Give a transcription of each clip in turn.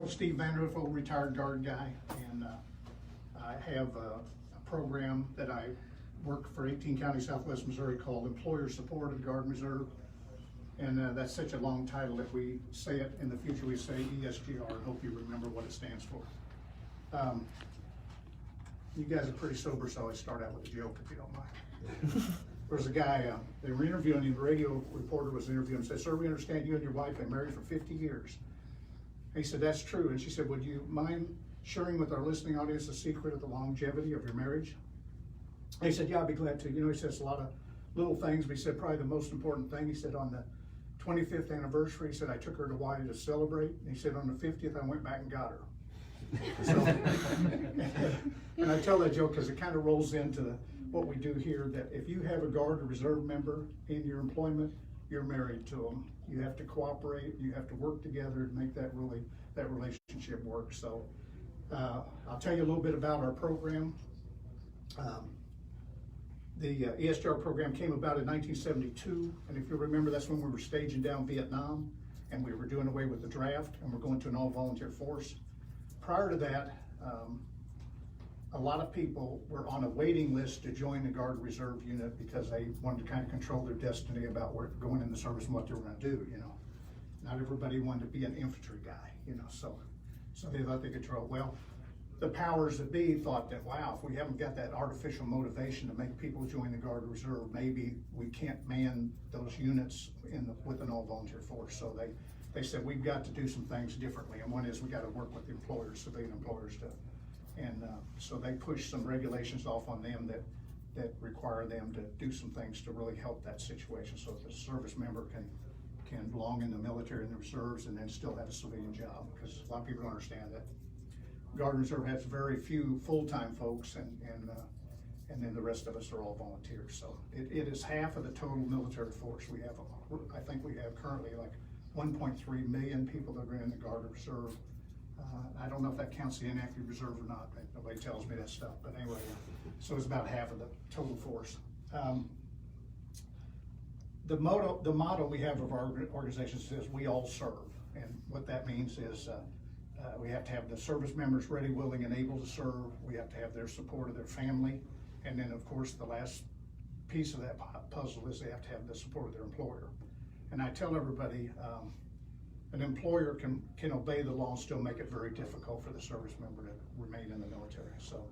Steve Vanderhoof, old retired Guard guy, and I have a program that I work for 18 counties Southwest Missouri called Employer Supported Guard and Reserve. And that's such a long title that we say it in the future, we say ESGR, and hope you remember what it stands for. You guys are pretty sober, so I start out with a joke if you don't mind. There was a guy, they were interviewing him, the radio reporter was interviewing him, said, "Sir, we understand you and your wife have been married for 50 years. He said, "That's true." And she said, "Would you mind sharing with our listening audience the secret of the longevity of your marriage?" And he said, "Yeah, I'd be glad to." You know, he says a lot of little things, but he said probably the most important thing, he said on the 25th anniversary, he said, "I took her to Hawaii to celebrate." And he said, "On the 50th, I went back and got her." So, and I tell that joke because it kind of rolls into what we do here, that if you have a Guard or Reserve member in your employment, you're married to them. You have to cooperate, you have to work together to make that relationship work. So I'll tell you a little bit about our program. The ESGR program came about in 1972, and if you remember, that's when we were staging down Vietnam, and we were doing away with the draft, and we're going to an all-volunteer force. Prior to that, a lot of people were on a waiting list to join the Guard Reserve unit because they wanted to kind of control their destiny about where going in the service and what they were going to do. You know, not everybody wanted to be an infantry guy. You know, so they thought they could control. Well, the powers that be thought that, wow, if we haven't got that artificial motivation to make people join the Guard Reserve, maybe we can't man those units with an all-volunteer force. So they said, we've got to do some things differently. And one is we got to work with the employers, civilian employers, so they pushed some regulations off on them that require them to do some things to really help that situation, so that the service member can belong in the military and the reserves and then still have a civilian job. Because a lot of people don't understand that Guard and Reserve has very few full-time folks, and then the rest of us are all volunteers. So it is half of the total military force. We have, I think we have currently like 1.3 million people that are in the Guard and Reserve. I don't know if that counts the inactive reserve or not. Nobody tells me that stuff, but anyway, so it's about half of the total force. The motto we have of our organization says, "We all serve," and what that means is we have to have the service members ready, willing, and able to serve. We have to have their support of their family, and then of course the last piece of that puzzle is they have to have the support of their employer. And I tell everybody, an employer can obey the law and still make it very difficult for the service member to remain in the military. So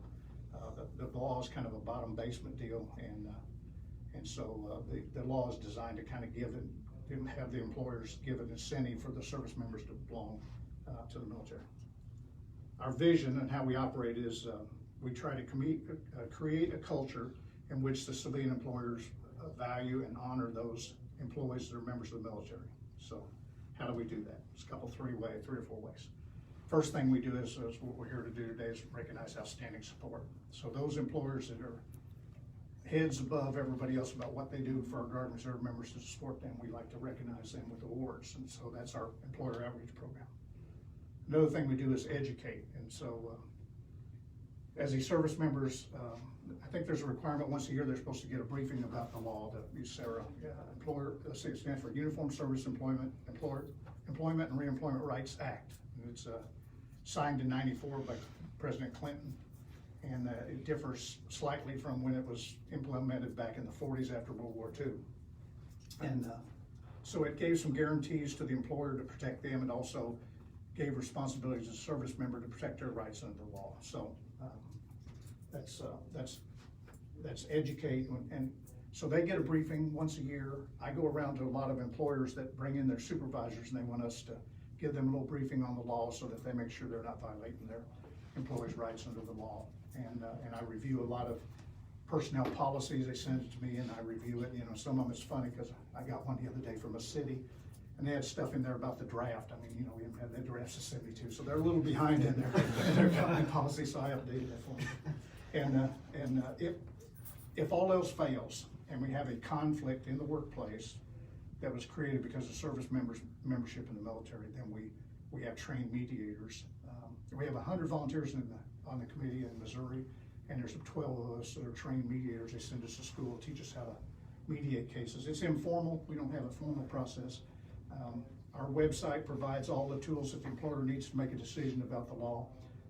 the law is kind of a bottom basement deal, and so the law is designed to kind of have the employers give an incentive for the service members to belong to the military. Our vision and how we operate is we try to create a culture in which the civilian employers value and honor those employees that are members of the military. So how do we do that? It's a couple, three or four ways. First thing we do is what we're here to do today is recognize outstanding support. So those employers that are heads above everybody else about what they do for our Guard and Reserve members to support them, we like to recognize them with awards. And so that's our employer outreach program. Another thing we do is educate. And so as these service members, I think there's a requirement once a year they're supposed to get a briefing about the law, the USERRA, it stands for Uniform Service Employment and Reemployment Rights Act. And it's signed in '94 by President Clinton, and it differs slightly from when it was implemented back in the 40s after World War II. And so it gave some guarantees to the employer to protect them, and also gave responsibilities to the service member to protect their rights under the law. So that's educate, and so they get a briefing once a year. I go around to a lot of employers that bring in their supervisors, and they want us to give them a little briefing on the law so that they make sure they're not violating their employees' rights under the law. And I review a lot of personnel policies. They send it to me, and I review it. You know, some of them is funny because I got one the other day from a city, and they had stuff in there about the draft. I mean, you know, we haven't had the drafts since '72, so they're a little behind in their company policy, so I updated that for them. And if all else fails, and we have a conflict in the workplace that was created because of service membership in the military, then we have trained mediators. We have 100 volunteers on the committee in Missouri, and there's 12 of us that are trained mediators. They send us to school, teach us how to mediate cases. It's informal. We don't have a formal process. Our website provides all the tools if the employer needs to make a decision about the law.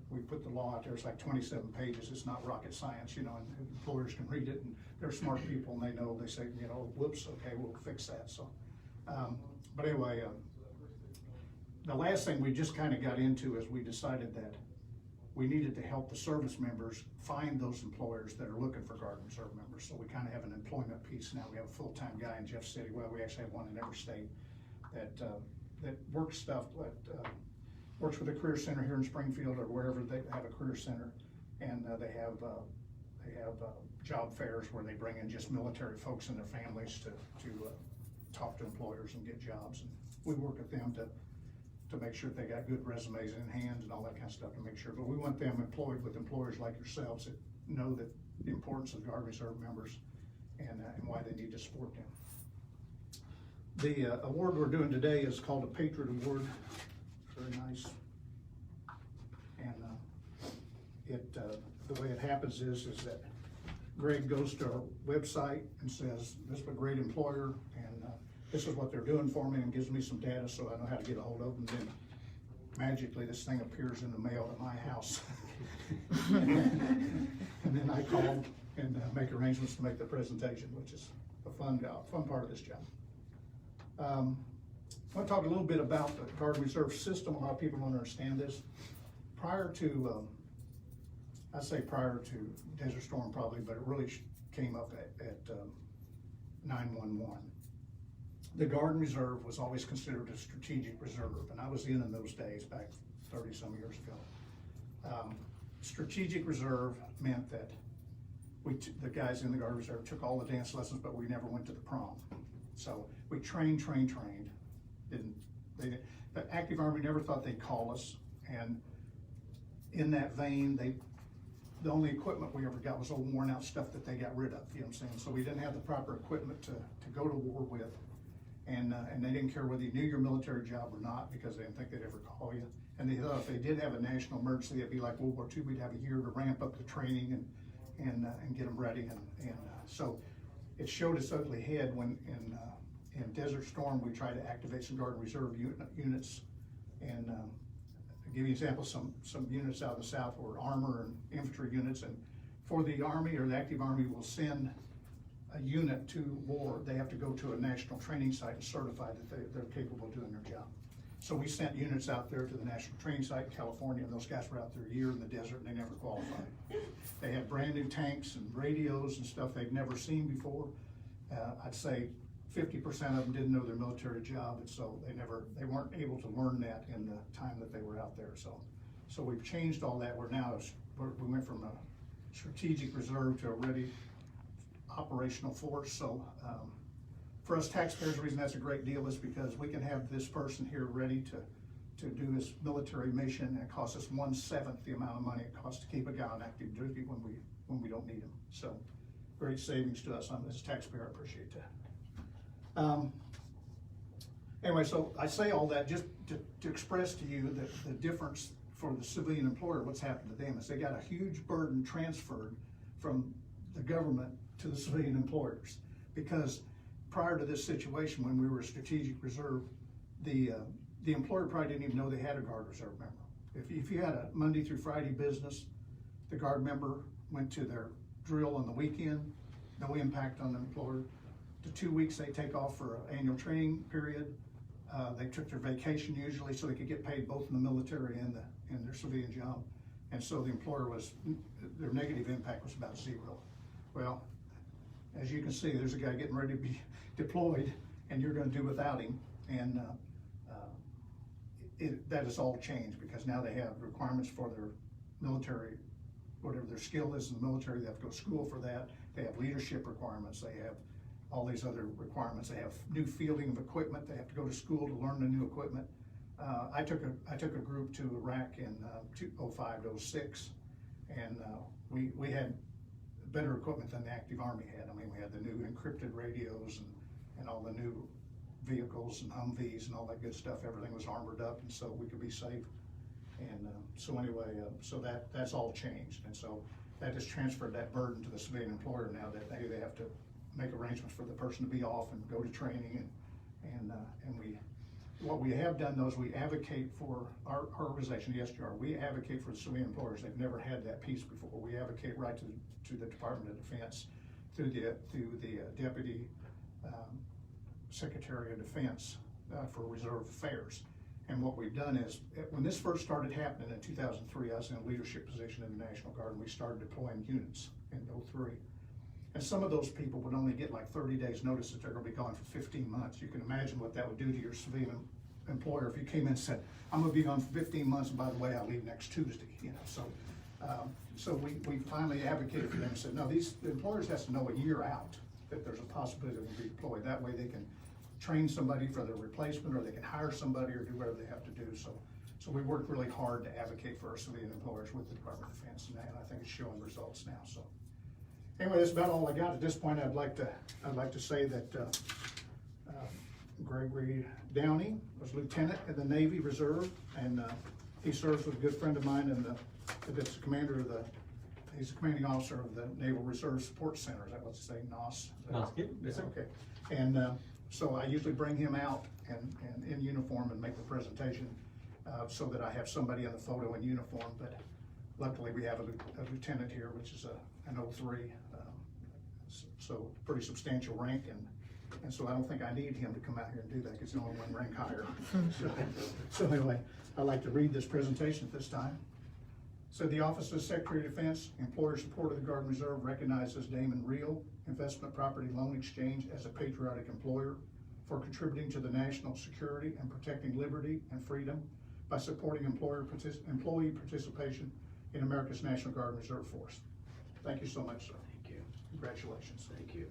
We put the law out there, it's like 27 pages, it's not rocket science, you know, and employers can read it, and they're smart people, and they know, they say, you know, whoops, okay, we'll fix that, so. But anyway, the last thing we just kind of got into is we decided that we needed to help the service members find those employers that are looking for Guard and Reserve members. So we kind of have an employment piece now. We have a full-time guy in Jeff City. Well, we actually have one in every state that works stuff, works with a career center here in Springfield or wherever they have a career center, and they have job fairs where they bring in just military folks and their families to talk to employers and get jobs. And we work with them to make sure they got good resumes in hand and all that kind of stuff to make sure. But we want them employed with employers like yourselves that know that the importance of Guard and Reserve members and why they need to support them. The award we're doing today is called a Patriot Award. Very nice. And the way it happens is that Greg goes to our website and says, this is a great employer, and this is what they're doing for me, and gives me some data so I know how to get a hold of them. And then magically this thing appears in the mail at my house. And then I call and make arrangements to make the presentation, which is a fun part of this job. I want to talk a little bit about the Guard and Reserve system. A lot of people don't understand this. Prior to, I'd say prior to Desert Storm probably, but it really came up at 911. The Guard and Reserve was always considered a strategic reserve, and I was in those days back 30 some years ago. Strategic reserve meant that the guys in the Guard and Reserve took all the dance lessons, but we never went to the prom. So we trained. The active Army never thought they'd call us, and in that vein, the only equipment we ever got was old worn out stuff that they got rid of, you know what I'm saying? So we didn't have the proper equipment to go to war with. And they didn't care whether you knew your military job or not, because they didn't think they'd ever call you. And they thought if they did have a national emergency, it'd be like World War II. We'd have a year to ramp up the training and get them ready. So it showed its ugly head when in Desert Storm we tried to activate some Guard and Reserve units. And to give you an example, some units out of the South were armor and infantry units. And for the Army, or the active Army will send a unit to war, they have to go to a national training site and certify that they're capable of doing their job. So we sent units out there to the national training site in California, and those guys were out there a year in the desert and they never qualified. They had brand new tanks and radios and stuff they'd never seen before. I'd say 50% of them didn't know their military job, and so they weren't able to learn that in the time that they were out there. So we've changed all that. We went from a strategic reserve to a ready operational force. So for us taxpayers, the reason that's a great deal is because we can have this person here ready to do his military mission, and it costs us 1/7 the amount of money it costs to keep a guy on active duty when we don't need him. So great savings to us. As a taxpayer, I appreciate that. Anyway, so I say all that just to express to you that the difference for the civilian employer, what's happened to them is they got a huge burden transferred from the government to the civilian employers. Because prior to this situation, when we were a strategic reserve, the employer probably didn't even know they had a Guard Reserve member. If you had a Monday through Friday business, the Guard member went to their drill on the weekend, no impact on the employer. The 2 weeks they take off for an annual training period, they took their vacation usually so they could get paid both in the military and their civilian job. And so the employer their negative impact was about 0. Well, as you can see, there's a guy getting ready to be deployed, and you're going to do without him. And that has all changed, because now they have requirements for their military, whatever their skill is in the military. They have to go to school for that. They have leadership requirements. They have all these other requirements. They have new fielding of equipment. They have to go to school to learn the new equipment. I took a group to Iraq in 2005 to 2006, and we had better equipment than the active Army had. I mean, we had the new encrypted radios and all the new vehicles and Humvees and all that good stuff. Everything was armored up, and so we could be safe. And so anyway, so that's all changed, and so that has transferred that burden to the civilian employer now, that they have to make arrangements for the person to be off and go to training, and what we have done though is we advocate for our organization, the SGR, we advocate for the civilian employers. They've never had that piece before. We advocate right to the Department of Defense through the Deputy Secretary of Defense for Reserve Affairs. And what we've done is, when this first started happening in 2003, I was in a leadership position in the National Guard, and we started deploying units in 2003. And some of those people would only get like 30 days notice that they're gonna be gone for 15 months. You can imagine what that would do to your civilian employer if you came in and said, I'm gonna be gone for 15 months, and by the way, I'll leave next Tuesday, you know. So we finally advocated for them and said, no, the employers has to know a year out that there's a possibility they'll be deployed. That way they can train somebody for their replacement, or they can hire somebody or do whatever they have to do. So we work really hard to advocate for our civilian employers with the Department of Defense, and I think it's showing results now. So anyway, that's about all I got at this point. I'd like to say that Gregory Downey was lieutenant in the Navy Reserve, and he serves with a good friend of mine, and that's the commander of he's the commanding officer of the Naval Reserve Support Center. Is that what you say, NOS? NOS, yes, okay. And so I usually bring him out and in uniform and make the presentation so that I have somebody in the photo in uniform. But luckily we have a lieutenant here, which is an 03, so pretty substantial rank, and so I don't think I need him to come out here and do that, because he's only one rank higher. So anyway, I'd like to read this presentation at this time. So the Office of Secretary of Defense, Employer Support of the Guard and Reserve, recognizes Damon Real Investment Property Loan Exchange as a patriotic employer for contributing to the national security and protecting liberty and freedom by supporting employee participation in America's National Guard and Reserve Force. Thank you so much, sir. Thank you. Congratulations. Thank you.